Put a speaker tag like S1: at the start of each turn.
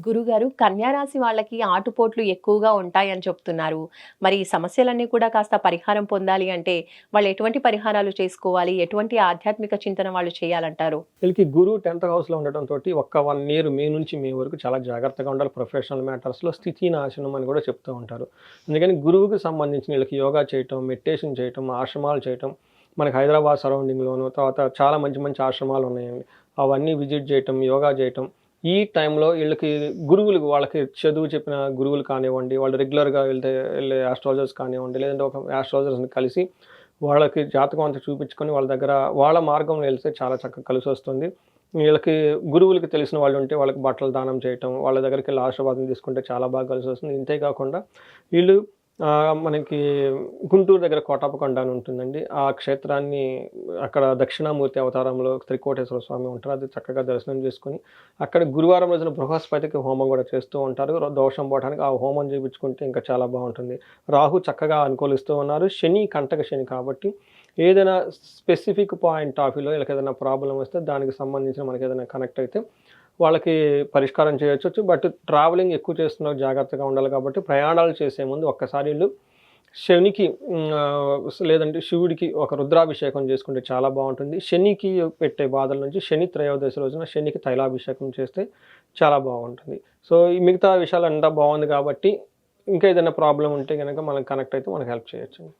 S1: గురుగారు కన్యా రాశి వాళ్ళకి ఆటుపోట్లు ఎక్కువగా ఉంటాయని చెప్తున్నారు. మరి ఈ సమస్యలన్నీ కూడా కాస్త పరిహారం పొందాలి అంటే వాళ్ళు ఎటువంటి పరిహారాలు చేసుకోవాలి? ఎటువంటి ఆధ్యాత్మిక చింతన వాళ్ళు చేయాలంటారు?
S2: వీళ్ళకి గురువు 10th హౌస్‌లో ఉండటంతోటి ఒక్క 1 ఇయర్ మే నుంచి మే వరకు చాలా జాగ్రత్తగా ఉండాలి. ప్రొఫెషనల్ మ్యాటర్స్‌లో స్థితి నాశనం అని కూడా చెప్తూ ఉంటారు. అందుకని గురువుకి సంబంధించిన వీళ్ళకి యోగా చేయటం, మెడిటేషన్ చేయటం, ఆశ్రమాలు చేయటం, మనకి హైదరాబాద్ సరౌండింగ్‌లోను తర్వాత చాలా మంచి మంచి ఆశ్రమాలు ఉన్నాయండి. అవన్నీ విజిట్ చేయటం, యోగా చేయటం. ఈ టైంలో వీళ్ళకి గురువులు వాళ్ళకి చదువు చెప్పిన గురువులు కానివ్వండి, వాళ్ళు రెగ్యులర్‌గా వెళ్ళే ఆస్ట్రాలజర్స్ కానివ్వండి, లేదంటే ఒక ఆస్ట్రాలజర్స్‌ని కలిసి వాళ్ళకి జాతకం అంతా చూపించుకొని వాళ్ళ దగ్గర వాళ్ళ మార్గంలో వెళ్తే చాలా చక్కగా కలిసొస్తుంది. వీళ్ళకి గురువులకి తెలిసిన వాళ్ళుంటే వాళ్ళకి బట్టలు దానం చేయటం, వాళ్ళ దగ్గరికెళ్ళి ఆశీర్వాదం తీసుకుంటే చాలా బాగా కలిసొస్తుంది. ఇంతే కాకుండా వీళ్ళు మనకి గుంటూరు దగ్గర కోటప్పకొండ అని ఉంటుందండి. ఆ క్షేత్రాన్ని అక్కడ దక్షిణామూర్తి అవతారంలో త్రికోటేశ్వర స్వామి ఉంటారు. అది చక్కగా దర్శనం చేసుకొని, అక్కడ గురువారం రోజున బృహస్పతికి హోమం కూడా చేస్తూ ఉంటారు. దోషం పోవడానికి ఆ హోమం చేపించుకుంటే ఇంకా చాలా బావుంటుంది. రాహు చక్కగా అనుకూలిస్తూ ఉన్నారు. శని కంటక శని కాబట్టి ఏదైనా స్పెసిఫిక్ పాయింట్ ఆఫ్ వ్యూలో వీళ్ళకేదైనా ప్రాబ్లమ్ వస్తే దానికి సంబంధించిన మనకేదైనా కనెక్ట్ అయితే వాళ్ళకి పరిష్కారం చేయొచ్చు. బట్ ట్రావెలింగ్ ఎక్కువ చేస్తున్నారు, జాగ్రత్తగా ఉండాలి కాబట్టి ప్రయాణాలు చేసే ముందు ఒక్కసారి ఈళ్ళు శనికి లేదంటే శివుడికి ఒక రుద్రాభిషేకం చేసుకుంటే చాలా బావుంటుంది. శనికి పెట్టే బాధల నుంచి శని త్రయోదశి రోజున శనికి తైలాభిషేకం చేస్తే చాలా బావుంటుంది. సో, ఈ మిగతా విషయాలంతా బావుంది కాబట్టి ఇంకా ఏదైనా ప్రాబ్లమ్ ఉంటే గనక మనకు కనెక్ట్ అయితే మనకు హెల్ప్ చేయొచ్చండి.